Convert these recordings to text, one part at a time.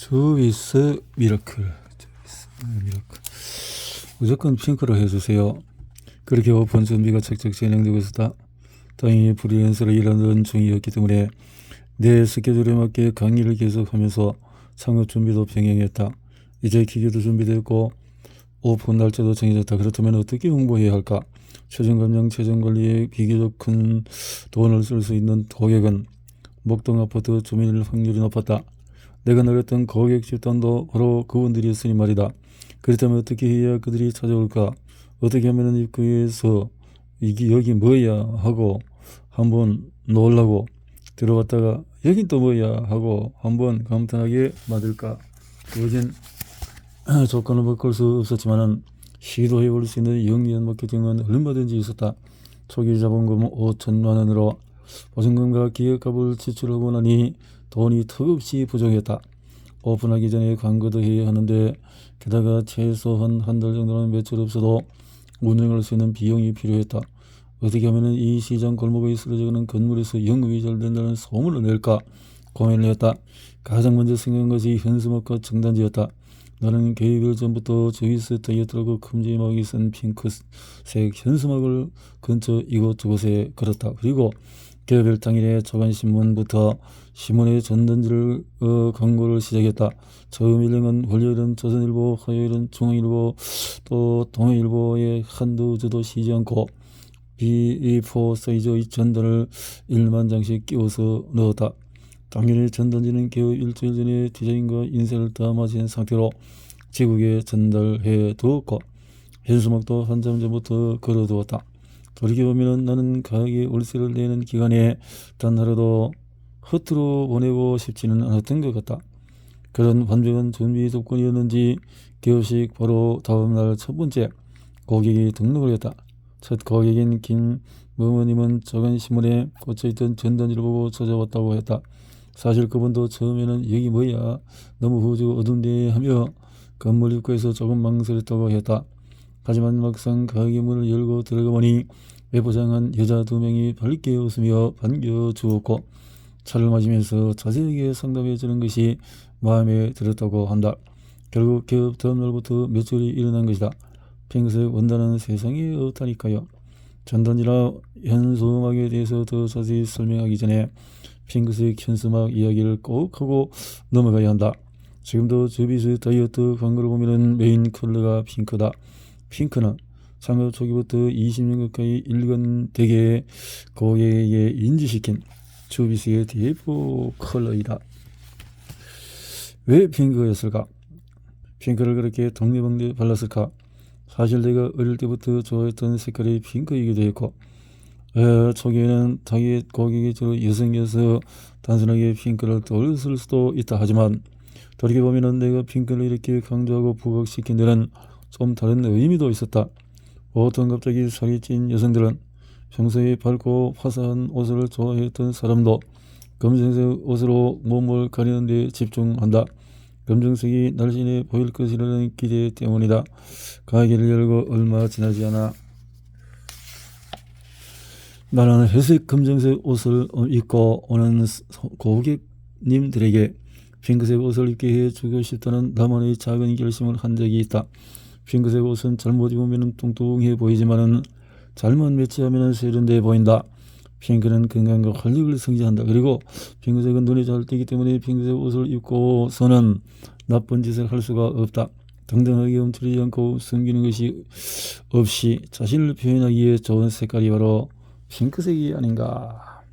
주비스 미라클. 무조건 핑크로 해주세요. 그렇게 오픈 준비가 착착 진행되고 있었다. 다행히 프리랜서로 일하는 중이었기 때문에 내 스케줄에 맞게 강의를 계속하면서 창업 준비도 병행했다. 이제 기계도 준비됐고 오픈 날짜도 정해졌다. 그렇다면 어떻게 홍보해야 할까? 최종 감량, 최종 관리에 비교적 큰 돈을 쓸 수 있는 고객은 목동 아파트 주민일 확률이 높았다. 내가 노렸던 고객 집단도 바로 그분들이었으니 말이다. 그렇다면 어떻게 해야 그들이 찾아올까? 어떻게 하면 입구에서 이게 여기 뭐야 하고 한번 놀라고 들어왔다가 여긴 또 뭐야 하고 한번 감탄하게 만들까? 그것은 조건을 바꿀 수 없었지만은 시도해 볼 수 있는 영리한 마케팅은 얼마든지 있었다. 초기 자본금 5천만 원으로 보증금과 기획값을 지출하고 나니 돈이 턱없이 부족했다. 오픈하기 전에 광고도 해야 하는데 게다가 최소한 한 달 정도는 매출 없어도 운영할 수 있는 비용이 필요했다. 어떻게 하면 이 시장 골목에 쓰러져가는 건물에서 영업이 잘 된다는 소문을 낼까 고민을 했다. 가장 먼저 생각한 것이 현수막과 정단지였다. 나는 계획을 전부터 주위스 다이어트라고 큼지막하게 쓴 핑크색 현수막을 근처 이곳저곳에 걸었다. 그리고 개별 당일에 조간신문부터 신문의 전단지를 광고를 시작했다. 처음 일행은 월요일은 조선일보, 화요일은 중앙일보, 또 동해일보에 한두 주도 쉬지 않고 B4 사이즈의 전단을 1만 장씩 끼워서 넣었다. 당연히 전단지는 겨우 일주일 전에 디자인과 인쇄를 다 마친 상태로 지국에 전달해 두었고 현수막도 한참 전부터 걸어두었다. 돌이켜보면 나는 가게 월세를 내는 기간에 단 하루도 허투루 보내고 싶지는 않았던 것 같다. 그런 완벽한 준비 조건이었는지 기업식 바로 다음날 첫 번째 고객이 등록을 했다. 첫 고객인 김모모님은 작은 신문에 꽂혀있던 전단지를 보고 찾아왔다고 했다. 사실 그분도 처음에는 여기 뭐야 너무 후지고 어두운데 하며 건물 입구에서 조금 망설였다고 했다. 하지만 막상 가게 문을 열고 들어가 보니 외포장한 여자 2명이 밝게 웃으며 반겨주었고 차를 마시면서 자세하게 상담해 주는 것이 마음에 들었다고 한다. 결국 개업 다음 날부터 매출이 일어난 것이다. 핑크색 원단은 세상에 없다니까요. 전단지나 현수막에 대해서 더 자세히 설명하기 전에 핑크색 현수막 이야기를 꼭 하고 넘어가야 한다. 지금도 주비스 다이어트 광고를 보면 메인 컬러가 핑크다. 핑크는 창업 초기부터 20년 가까이 일관되게 고객에게 인지시킨 주비스의 대표 컬러이다. 왜 핑크였을까? 핑크를 그렇게 동네방네 발랐을까? 사실 내가 어릴 때부터 좋아했던 색깔이 핑크이기도 했고 초기에는 타겟 고객이 주로 여성이어서 단순하게 핑크를 떠올렸을 수도 있다 하지만 돌이켜보면 내가 핑크를 이렇게 강조하고 부각시킨 데는 좀 다른 의미도 있었다. 보통 갑자기 살이 찐 여성들은 평소에 밝고 화사한 옷을 좋아했던 사람도 검정색 옷으로 몸을 가리는 데 집중한다. 검정색이 날씬해 보일 것이라는 기대 때문이다. 가게를 열고 얼마 지나지 않아 나는 회색 검정색 옷을 입고 오는 고객님들에게 핑크색 옷을 입게 해주고 싶다는 나만의 작은 결심을 한 적이 있다. 핑크색 옷은 잘못 입으면 뚱뚱해 보이지만 잘못 매치하면 세련돼 보인다. 핑크는 건강과 활력을 상징한다. 그리고 핑크색은 눈에 잘 띄기 때문에 핑크색 옷을 입고서는 나쁜 짓을 할 수가 없다. 당당하게 움츠리지 않고 숨기는 것이 없이 자신을 표현하기에 좋은 색깔이 바로 핑크색이 아닌가.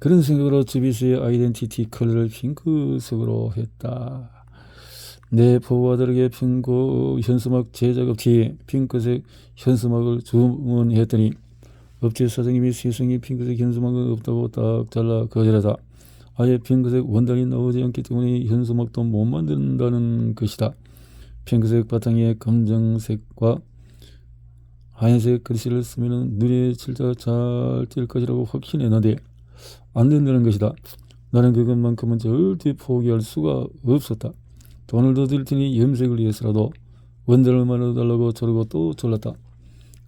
그런 생각으로 주비스의 아이덴티티 컬러를 핑크색으로 했다. 내 포부아들에게 핑크 현수막 제작업체에 핑크색 현수막을 주문했더니 업체 사장님이 세상에 핑크색 현수막은 없다고 딱 잘라 거절하다. 아예 핑크색 원단이 나오지 않기 때문에 현수막도 못 만든다는 것이다. 핑크색 바탕에 검정색과 하얀색 글씨를 쓰면 눈에 진짜 잘 띌 것이라고 확신했는데 안 된다는 것이다. 나는 그것만큼은 절대 포기할 수가 없었다. 돈을 더 들 테니 염색을 위해서라도 원단을 만들어달라고 저러고 또 졸랐다.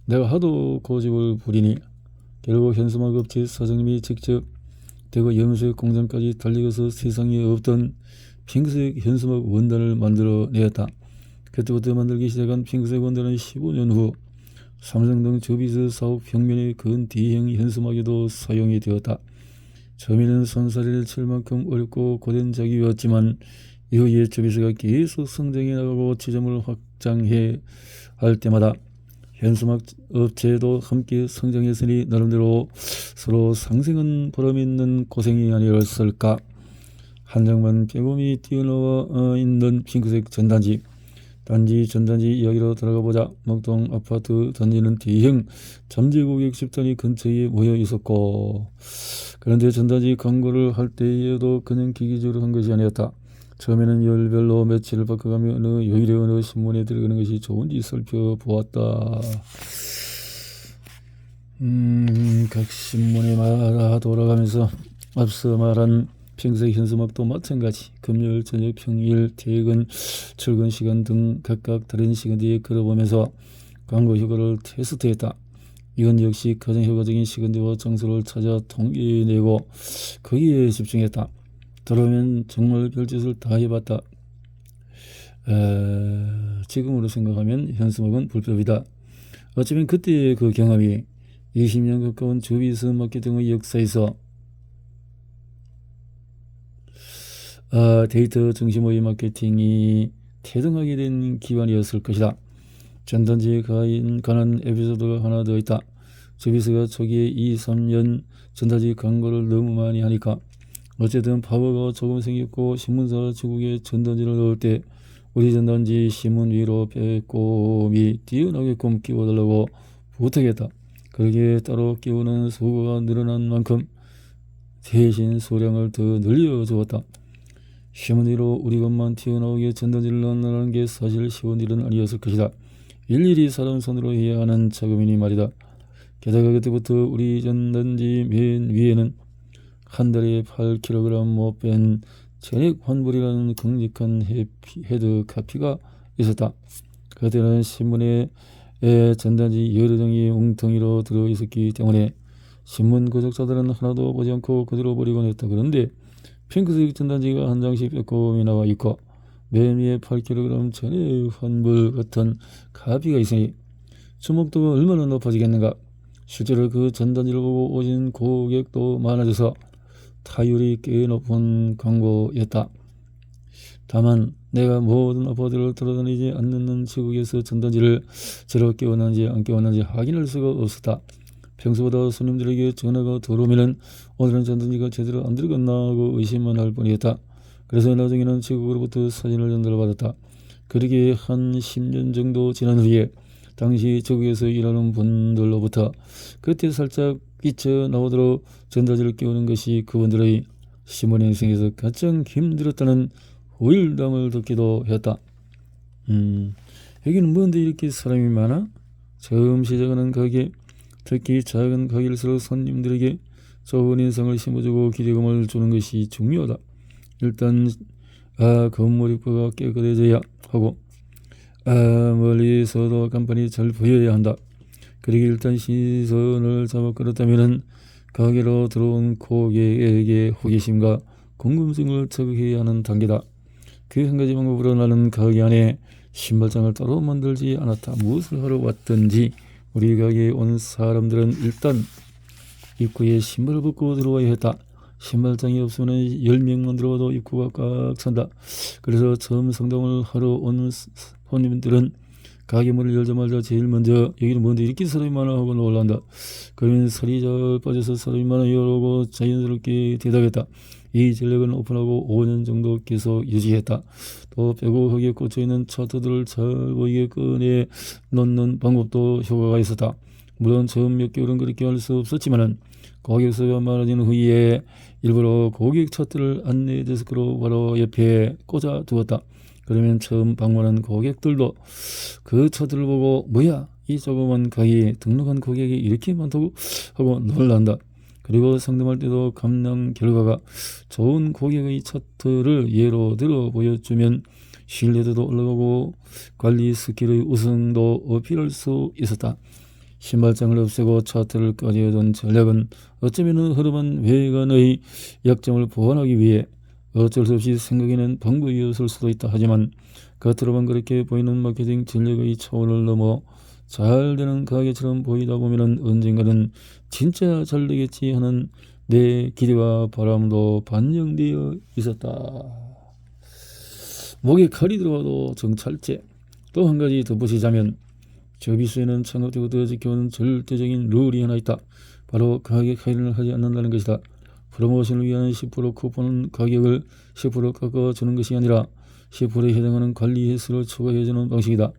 내가 하도 고집을 부리니 결국 현수막 업체 사장님이 직접 대구 염색 공장까지 달려가서 세상에 없던 핑크색 현수막 원단을 만들어내었다. 그때부터 만들기 시작한 핑크색 원단은 15년 후 삼성 등 저비스 사업 평면의 근 D형 현수막에도 사용이 되었다. 처음에는 손살이를 칠 만큼 어렵고 고된 작업이었지만 이후에 저비스가 계속 성장해 나가고 지점을 확장해 할 때마다 현수막 업체도 함께 성장했으니 나름대로 서로 상생한 보람있는 고생이 아니었을까. 한 장만 빼꼼히 띄어놓아 있는 핑크색 전단지. 전단지 이야기로 들어가 보자. 목동 아파트 단지는 D형 잠재 고객 집단이 근처에 모여 있었고, 그런데 전단지 광고를 할 때에도 그냥 기계적으로 한 것이 아니었다. 처음에는 열별로 매체를 바꿔가며 어느 요일에 어느 신문에 들어가는 것이 좋은지 살펴보았다. 각 신문에마다 돌아가면서 앞서 말한 핑크색 현수막도 마찬가지. 금요일 저녁, 평일, 퇴근, 출근 시간 등 각각 다른 시간대에 걸어보면서 광고 효과를 테스트했다. 이건 역시 가장 효과적인 시간대와 장소를 찾아 통계내고 거기에 집중했다. 들어오면 정말 별짓을 다 해봤다. 지금으로 생각하면 현수막은 불법이다. 어쩌면 그때의 그 경험이 20년 가까운 저비스 마케팅의 역사에서 데이터 중심의 마케팅이 태동하게 된 기반이었을 것이다. 전단지에 관한 에피소드가 하나 더 있다. 저비스가 초기에 2-3년 전단지 광고를 너무 많이 하니까 어쨌든 파워가 조금 생겼고 신문사 주국에 전단지를 넣을 때 우리 전단지 신문 위로 빼꼼히 띄어나게끔 끼워달라고 부탁했다. 그러기에 따로 끼우는 수요가 늘어난 만큼 대신 소량을 더 늘려주었다. 신문 위로 우리 것만 튀어나오게 전단지를 넣는다는 게 사실 쉬운 일은 아니었을 것이다. 일일이 사람 손으로 해야 하는 작업이니 말이다. 게다가 그때부터 우리 전단지 맨 위에는 한 달에 8kg 못 뺀 전액 환불이라는 강력한 헤드 카피가 있었다. 그때는 신문에 전단지 여러 장이 웅덩이로 들어있었기 때문에 신문 구독자들은 하나도 보지 않고 그대로 버리곤 했다. 그런데 핑크색 전단지가 한 장씩 빼꼼히 나와 있고 맨 위에 8kg 전액 환불 같은 카피가 있으니 주목도가 얼마나 높아지겠는가. 실제로 그 전단지를 보고 오신 고객도 많아져서 타율이 꽤 높은 광고였다. 다만 내가 모든 아파트를 돌아다니지 않는 지국에서 전단지를 제대로 끼웠는지 안 끼웠는지 확인할 수가 없었다. 평소보다 손님들에게 전화가 들어오면 오늘은 전단지가 제대로 안 들어갔나 하고 의심만 할 뿐이었다. 그래서 나중에는 지국으로부터 사진을 전달받았다. 그러기에 한 10년 정도 지난 후에 당시 지국에서 일하는 분들로부터 그때 살짝 끼쳐나오도록 전단지를 끼우는 것이 그분들의 신문 인생에서 가장 힘들었다는 후일담을 듣기도 했다. 여기는 뭔데 이렇게 사람이 많아? 처음 시작하는 가게, 특히 작은 가게일수록 손님들에게 좋은 인상을 심어주고 기대감을 주는 것이 중요하다. 일단 건물 입구가 깨끗해져야 하고 멀리서도 간판이 잘 보여야 한다. 그러기 일단 시선을 잡아끌었다면 가게로 들어온 고객에게 호기심과 궁금증을 자극해야 하는 단계다. 그 한 가지 방법으로 나는 가게 안에 신발장을 따로 만들지 않았다. 무엇을 하러 왔든지 우리 가게에 온 사람들은 일단 입구에 신발을 벗고 들어와야 했다. 신발장이 없으면 10명만 들어와도 입구가 꽉 찬다. 그래서 처음 상담을 하러 온 손님들은 가게 문을 열자마자 제일 먼저 여기는 뭔데 이렇게 사람이 많아 하고 놀란다. 그러면 살이 잘 빠져서 사람이 많아요 라고 자연스럽게 대답했다. 이 전략은 오픈하고 5년 정도 계속 유지했다. 또 빼곡하게 꽂혀있는 차트들을 잘 보이게 꺼내 놓는 방법도 효과가 있었다. 물론 처음 몇 개월은 그렇게 할 수 없었지만은 고객 수가 많아진 후에 일부러 고객 차트를 안내 데스크로 바로 옆에 꽂아 두었다. 그러면 처음 방문한 고객들도 그 차트를 보고 뭐야 이 조그만 가게에 등록한 고객이 이렇게 많다고 하고 놀란다. 그리고 상담할 때도 감량 결과가 좋은 고객의 차트를 예로 들어 보여주면 신뢰도도 올라가고 관리 스킬의 우승도 어필할 수 있었다. 신발장을 없애고 차트를 꺼내둔 전략은 어쩌면 흐름한 외관의 약점을 보완하기 위해 어쩔 수 없이 생각에는 방법이었을 수도 있다. 하지만 겉으로만 그렇게 보이는 마케팅 전략의 차원을 넘어 잘 되는 가게처럼 보이다 보면은 언젠가는 진짜 잘 되겠지 하는 내 기대와 바람도 반영되어 있었다. 목에 칼이 들어와도 정찰제. 또 한 가지 덧붙이자면 저비스에는 창업되고 지켜오는 절대적인 룰이 하나 있다. 바로 가격 할인을 하지 않는다는 것이다. 프로모션을 위한 10% 쿠폰 가격을 10% 깎아주는 것이 아니라 10%에 해당하는 관리 횟수를 추가해주는 방식이다.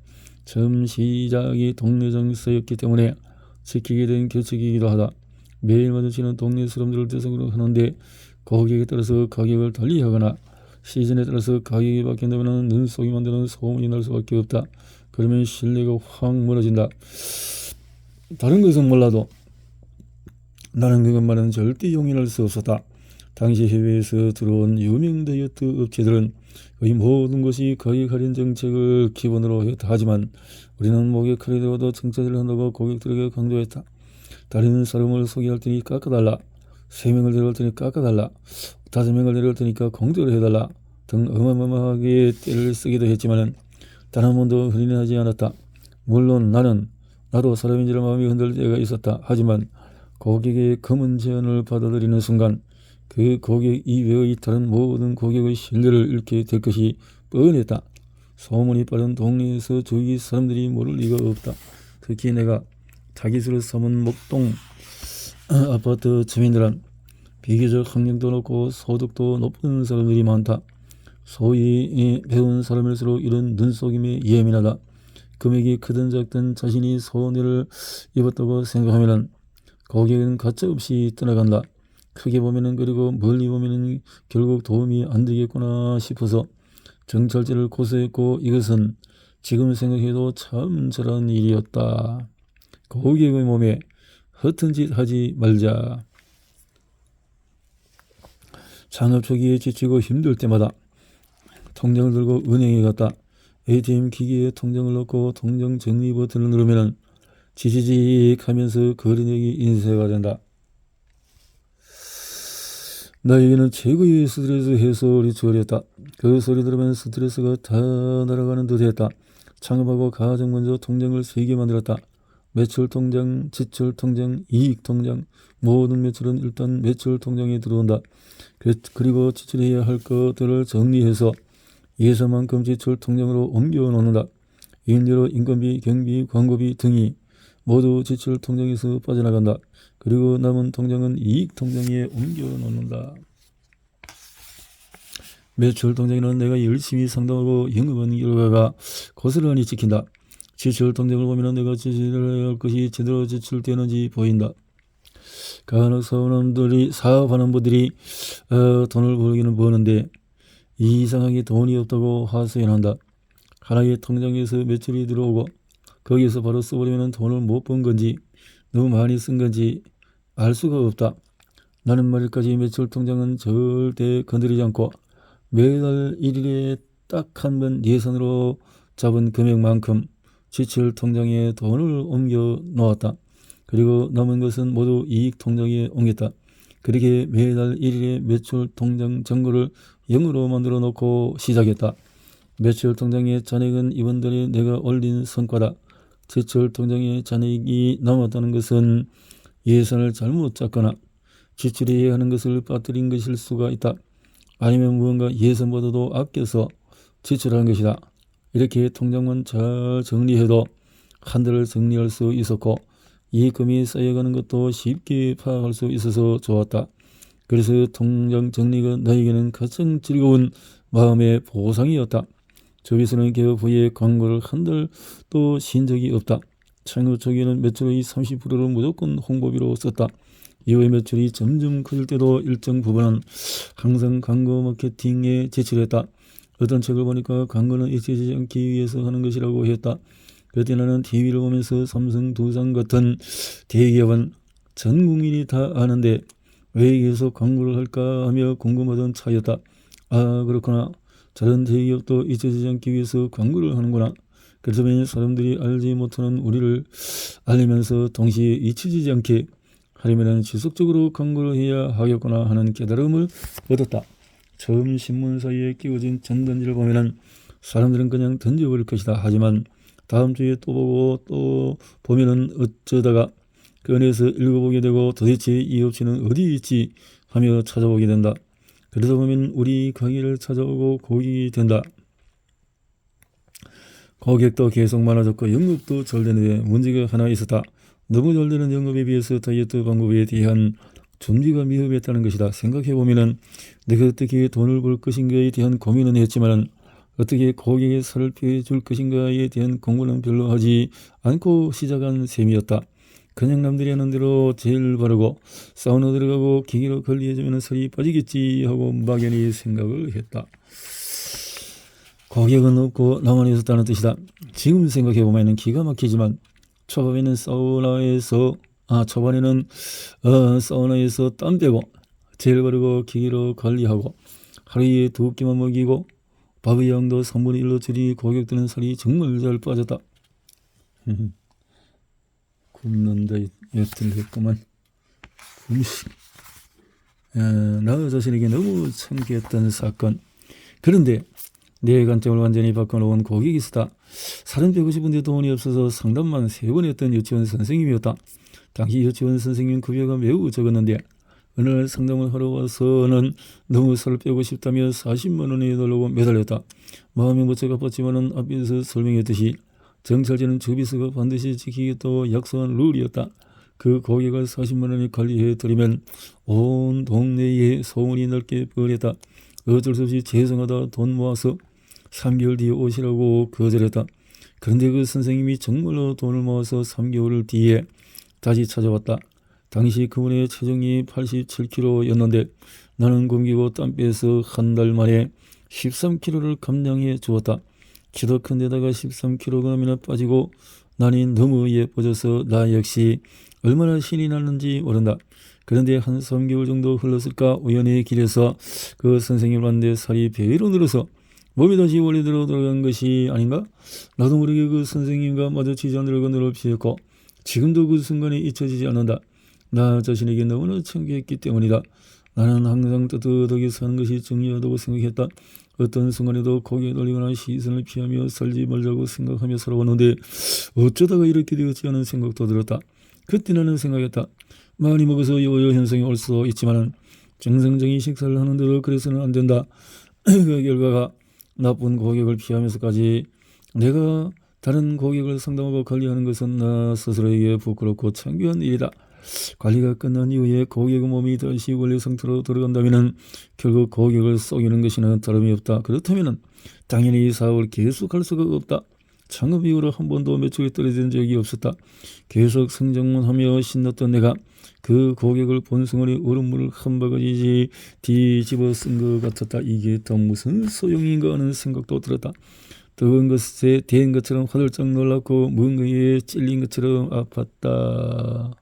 처음 시작이 동네 장사였기 때문에 지키게 된 규칙이기도 하다. 매일 마주치는 동네 사람들을 대상으로 하는데 고객에 따라서 가격을 달리하거나 시즌에 따라서 가격이 바뀐다면 눈속이 만드는 소문이 날 수밖에 없다. 그러면 신뢰가 확 무너진다. 다른 것은 몰라도 나는 그것만은 절대 용인할 수 없었다. 당시 해외에서 들어온 유명 다이어트 업체들은 거의 모든 것이 가격 할인 정책을 기본으로 했다. 하지만 우리는 목에 칼이 들어도 정찰을 한다고 고객들에게 강조했다. 다른 사람을 소개할 테니 깎아달라. 3명을 데려올 테니 깎아달라. 5명을 데려올 테니까 공짜로 해달라 등 어마어마하게 떼를 쓰기도 했지만 단 한 번도 흔히는 하지 않았다. 물론 나도 사람인지라 마음이 흔들 때가 있었다. 하지만 고객의 검은 제안을 받아들이는 순간 그 고객 이외의 다른 모든 고객의 신뢰를 잃게 될 것이 뻔했다. 소문이 빠른 동네에서 주위 사람들이 모를 리가 없다. 특히 내가 타깃으로 삼은 목동 아파트 주민들은 비교적 학력도 높고 소득도 높은 사람들이 많다. 소위 배운 사람일수록 이런 눈속임에 예민하다. 금액이 크든 작든 자신이 손해를 입었다고 생각하면 고객은 가차없이 떠나간다. 크게 보면은 그리고 멀리 보면은 결국 도움이 안 되겠구나 싶어서 정찰제를 고수했고 이것은 지금 생각해도 참 잘한 일이었다. 고객의 몸에 허튼 짓 하지 말자. 창업 초기에 지치고 힘들 때마다 통장을 들고 은행에 갔다. ATM 기기에 통장을 넣고 통장 정리 버튼을 누르면 지지직 하면서 거래액이 인쇄가 된다. 나에게는 최고의 스트레스 해소 리추얼이었다. 그 소리 들으면 스트레스가 다 날아가는 듯 했다. 창업하고 가장 먼저 통장을 3개 만들었다. 매출 통장, 지출 통장, 이익 통장. 모든 매출은 일단 매출 통장에 들어온다. 그리고 지출해야 할 것들을 정리해서 예산만큼 지출 통장으로 옮겨 놓는다. 임대료, 인건비, 경비, 광고비 등이 모두 지출 통장에서 빠져나간다. 그리고 남은 통장은 이익 통장에 옮겨 놓는다. 매출 통장에는 내가 열심히 상담하고 영업한 결과가 고스란히 찍힌다. 지출 통장을 보면 내가 지출해야 할 것이 제대로 지출되는지 보인다. 간혹 사업하는 분들이 돈을 벌기는 버는데 이상하게 돈이 없다고 하소연한다. 하나의 통장에서 매출이 들어오고 거기서 바로 써버리면 돈을 못 번 건지 너무 많이 쓴 건지 알 수가 없다. 나는 말일까지 매출 통장은 절대 건드리지 않고 매달 1일에 딱 한 번 예산으로 잡은 금액만큼 지출 통장에 돈을 옮겨 놓았다. 그리고 남은 것은 모두 이익 통장에 옮겼다. 그렇게 매달 1일에 매출 통장 잔고를 0으로 만들어 놓고 시작했다. 매출 통장의 잔액은 이번 달에 내가 올린 성과다. 지출 통장에 잔액이 남았다는 것은 예산을 잘못 짰거나 지출해야 하는 것을 빠뜨린 것일 수가 있다. 아니면 무언가 예산보다도 아껴서 지출한 것이다. 이렇게 통장만 잘 정리해도 한 달을 정리할 수 있었고 이익금이 쌓여가는 것도 쉽게 파악할 수 있어서 좋았다. 그래서 통장 정리가 나에게는 가장 즐거운 마음의 보상이었다. 저비스는 개업 후에 광고를 한 달도 쉰 적이 없다. 창업 초기에는 매출의 30%를 무조건 홍보비로 썼다. 이후에 매출이 점점 커질 때도 일정 부분은 항상 광고 마케팅에 지출했다. 어떤 책을 보니까 광고는 잊혀지지 않기 위해서 하는 것이라고 했다. 그때 나는 TV를 보면서 삼성, 두산 같은 대기업은 전 국민이 다 아는데 왜 계속 광고를 할까 하며 궁금하던 차였다. 아, 그렇구나. 다른 대기업도 잊혀지지 않기 위해서 광고를 하는구나. 그래서 만약 사람들이 알지 못하는 우리를 알리면서 동시에 잊혀지지 않게 하려면 지속적으로 광고를 해야 하겠구나 하는 깨달음을 얻었다. 처음 신문 사이에 끼워진 전단지를 보면은 사람들은 그냥 던져버릴 것이다. 하지만 다음 주에 또 보고 또 보면은 어쩌다가 꺼내서 읽어보게 되고 도대체 이 업체는 어디 있지 하며 찾아보게 된다. 그러다 보면 우리 가게를 찾아오고 고객이 된다. 고객도 계속 많아졌고 영업도 잘 되는데 문제가 하나 있었다. 너무 잘 되는 영업에 비해서 다이어트 방법에 대한 준비가 미흡했다는 것이다. 생각해보면 내가 어떻게 돈을 벌 것인가에 대한 고민은 했지만 어떻게 고객의 살을 빼줄 것인가에 대한 공부는 별로 하지 않고 시작한 셈이었다. 그냥 남들이 하는 대로 제일 바르고 사우나 들어가고 기계로 관리해주면 살이 빠지겠지 하고 막연히 생각을 했다. 고객은 없고 나만 있었다는 뜻이다. 지금 생각해보면 기가 막히지만 초반에는 사우나에서 땀 빼고 제일 바르고 기계로 관리하고 하루에 2끼만 먹이고 밥의 양도 3분의 1로 줄이 고객들은 살이 정말 잘 빠졌다. 굶는다 엿들 했구만. 음식. 나 자신에게 너무 창피했던 사건. 그런데 내 관점을 완전히 바꿔놓은 고객이 있었다. 살은 빼고 싶은데 돈이 없어서 상담만 3번 했던 유치원 선생님이었다. 당시 유치원 선생님 급여가 매우 적었는데 어느 날 상담을 하러 와서는 너무 살을 빼고 싶다며 40만 원이 달라고 매달렸다. 마음이 무척 아팠지만은 앞에서 설명했듯이 정찰제는 주비서가 반드시 지키겠다고 약속한 룰이었다. 그 고객을 40만 원에 관리해드리면 온 동네에 소문이 넓게 뻔했다. 어쩔 수 없이 죄송하다 돈 모아서 3개월 뒤에 오시라고 거절했다. 그런데 그 선생님이 정말로 돈을 모아서 3개월 뒤에 다시 찾아왔다. 당시 그분의 체중이 87kg였는데 나는 굶기고 땀 빼서 한 달 만에 13kg를 감량해 주었다. 키도 큰 데다가 13kg이나 빠지고 나니 너무 예뻐져서 나 역시 얼마나 신이 났는지 모른다. 그런데 한 3개월 정도 흘렀을까 우연히 길에서 그 선생님을 봤는데 살이 배로 늘어서 몸이 다시 원래대로 돌아간 것이 아닌가? 나도 모르게 그 선생님과 마주치지 않으려고 노력을 피했고 지금도 그 순간이 잊혀지지 않는다. 나 자신에게 너무나 창피했기 때문이다. 나는 항상 떳떳하게 사는 것이 중요하다고 생각했다. 어떤 순간에도 고개 돌리거나 시선을 피하며 살지 말자고 생각하며 살아왔는데 어쩌다가 이렇게 되었지 하는 생각도 들었다. 그때 나는 생각했다. 많이 먹어서 요요 현상이 올 수도 있지만 정상적인 식사를 하는데도 그래서는 안 된다. 그 결과가 나쁜 고객을 피하면서까지 내가 다른 고객을 상담하고 관리하는 것은 나 스스로에게 부끄럽고 창피한 일이다. 관리가 끝난 이후에 고객의 몸이 다시 원래 상태로 돌아간다면 결국 고객을 속이는 것이나 다름이 없다. 그렇다면 당연히 이 사업을 계속할 수가 없다. 창업 이후로 한 번도 매출이 떨어진 적이 없었다. 계속 성장만 하며 신났던 내가 그 고객을 본승원의 얼음물을 한 바가지 뒤집어 쓴 것 같았다. 이게 또 무슨 소용인가 하는 생각도 들었다. 뜨거운 것에 대한 것처럼 화들짝 놀랐고 무언가에 찔린 것처럼 아팠다.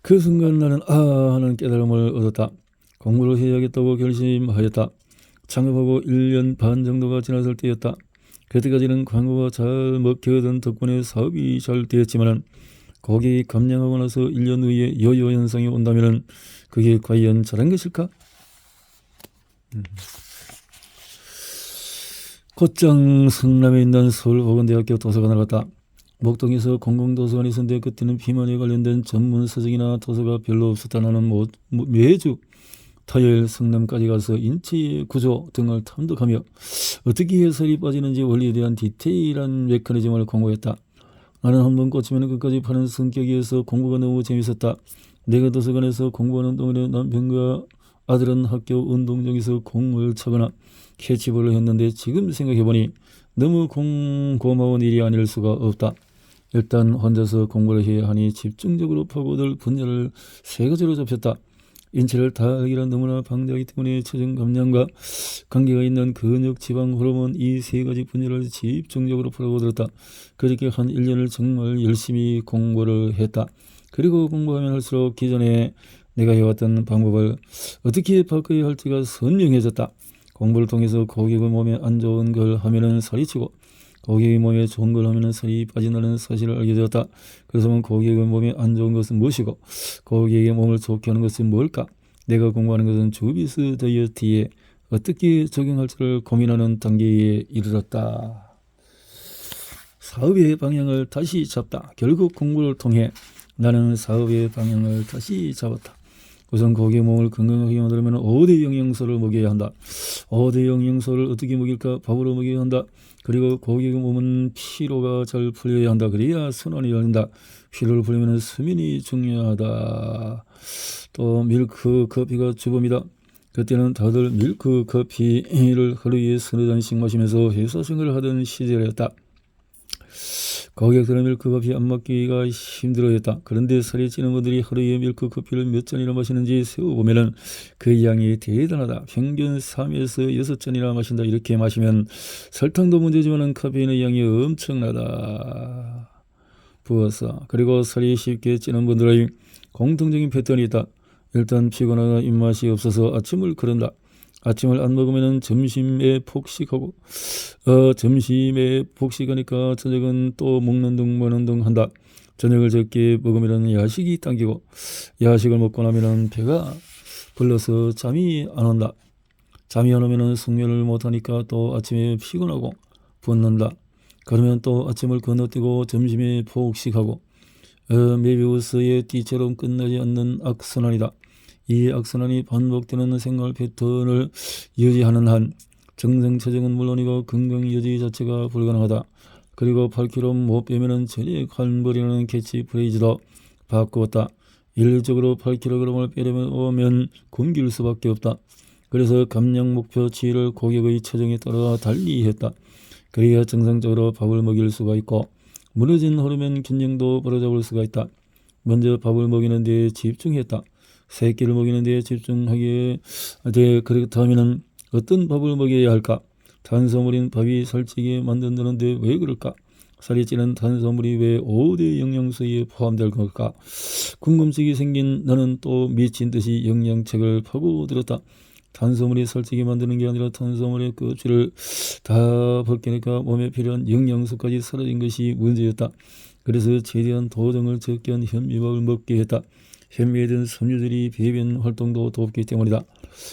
그 순간 나는 하는 깨달음을 얻었다. 공부를 해야겠다고 결심하였다. 창업하고 1년 반 정도가 지났을 때였다. 그때까지는 광고가 잘 먹혀든 덕분에 사업이 잘 되었지만 고객이 감량하고 나서 1년 후에 요요 현상이 온다면 그게 과연 잘한 것일까? 곧장 성남에 있는 서울보건대학교 도서관을 갔다. 목동에서 공공도서관이 있었는데 그때는 비만에 관련된 전문 서적이나 도서가 별로 없었다. 나는 매주 토요일 성남까지 가서 인체의 구조 등을 탐독하며 어떻게 해야 살이 빠지는지 원리에 대한 디테일한 메커니즘을 공부했다. 나는 한번 꽂히면 끝까지 파는 성격이어서 공부가 너무 재밌었다. 내가 도서관에서 공부하는 동안에 남편과 아들은 학교 운동장에서 공을 차거나 캐치볼을 했는데 지금 생각해보니 너무 고마운 일이 아닐 수가 없다. 일단 혼자서 공부를 해야 하니 집중적으로 파고들 분야를 3가지로 좁혔다. 인체를 다 알기란 너무나 방대하기 때문에 체중 감량과 관계가 있는 근육, 지방, 호르몬 이 3가지 분야를 집중적으로 파고들었다. 그렇게 한 1년을 정말 열심히 공부를 했다. 그리고 공부하면 할수록 기존에 내가 해왔던 방법을 어떻게 바꿔야 할지가 선명해졌다. 공부를 통해서 고객의 몸에 안 좋은 걸 하면은 살이 찌고 고객의 몸에 좋은 걸 하면 살이 빠진다는 사실을 알게 되었다. 그래서 고객의 몸에 안 좋은 것은 무엇이고 고객의 몸을 좋게 하는 것은 뭘까? 내가 공부하는 것은 주비스 다이어트에 어떻게 적용할지를 고민하는 단계에 이르렀다. 사업의 방향을 다시 잡다. 결국 공부를 통해 나는 사업의 방향을 다시 잡았다. 우선 고객의 몸을 건강하게 만들려면 5대 영양소를 먹여야 한다. 5대 영양소를 어떻게 먹일까? 밥으로 먹여야 한다. 그리고 고객의 몸은 피로가 잘 풀려야 한다. 그래야 순환이 열린다. 피로를 풀려면 수면이 중요하다. 또 밀크 커피가 주범이다. 그때는 다들 밀크 커피를 하루에 서너 잔씩 마시면서 회사 생활을 하던 시절이었다. 고객들은 밀크커피 안 먹기가 힘들어했다. 그런데 살이 찌는 분들이 하루에 밀크커피를 몇 잔이나 마시는지 세어보면 그 양이 대단하다. 평균 3에서 6잔이나 마신다. 이렇게 마시면 설탕도 문제지만 카페인의 양이 엄청나다. 부어서. 그리고 살이 쉽게 찌는 분들의 공통적인 패턴이 있다. 일단 피곤하다, 입맛이 없어서 아침을 거른다. 아침을 안 먹으면 점심에 폭식하고 점심에 폭식하니까 저녁은 또 먹는 둥 마는 둥 한다. 저녁을 적게 먹으면 야식이 당기고 야식을 먹고 나면 배가 불러서 잠이 안 온다. 잠이 안 오면 숙면을 못하니까 또 아침에 피곤하고 붓는다. 그러면 또 아침을 건너뛰고 점심에 폭식하고 메비우스의 띠처럼 끝나지 않는 악순환이다. 이 악순환이 반복되는 생활 패턴을 유지하는 한 정상체중은 물론이고 건강 유지 자체가 불가능하다. 그리고 8kg 못 빼면 전액 환불이라는 캐치프레이즈도 바꾸었다. 일률적으로 8kg을 빼려면 굶길 수밖에 없다. 그래서 감량 목표치를 고객의 체중에 따라 달리했다. 그래야 정상적으로 밥을 먹일 수가 있고 무너진 호르몬 균형도 바로잡을 수가 있다. 먼저 밥을 먹이는 데 집중했다. 새끼를 먹이는 데 집중하기에 그렇다면 어떤 밥을 먹여야 할까? 탄수화물인 밥이 살찌게 만든다는데 왜 그럴까? 살이 찌는 탄수화물이 왜 5대 영양소에 포함될 걸까? 궁금증이 생긴 나는 또 미친 듯이 영양책을 파고들었다. 탄수화물이 살찌게 만드는 게 아니라 탄수화물의 껍질을 다 벗기니까 몸에 필요한 영양소까지 사라진 것이 문제였다. 그래서 최대한 도정을 적게 한 현미밥을 먹게 했다. 현미에 든 섬유들이 배변 활동도 돕기 때문이다.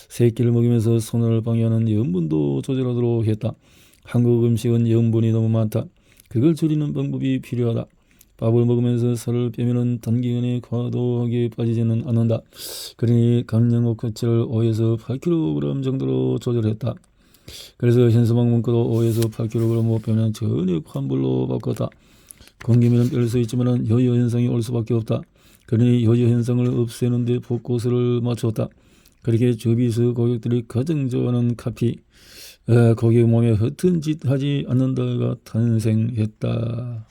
새끼를 먹이면서 손을 방해하는 염분도 조절하도록 했다. 한국 음식은 염분이 너무 많다. 그걸 줄이는 방법이 필요하다. 밥을 먹으면서 살을 빼면 단기간에 과도하게 빠지지는 않는다. 그러니 감량 목표치를 5에서 8kg 정도로 조절했다. 그래서 현수막 문구도 5에서 8kg 못 빼면 전액 환불로 바꿨다. 굶기면 뺄 수 있지만 여유 현상이 올 수밖에 없다. 그러니 여유 현상을 없애는 데 포커스를 맞췄다. 그렇게 주비스 고객들이 가장 좋아하는 카피, 고객 몸에 허튼 짓 하지 않는다가 탄생했다.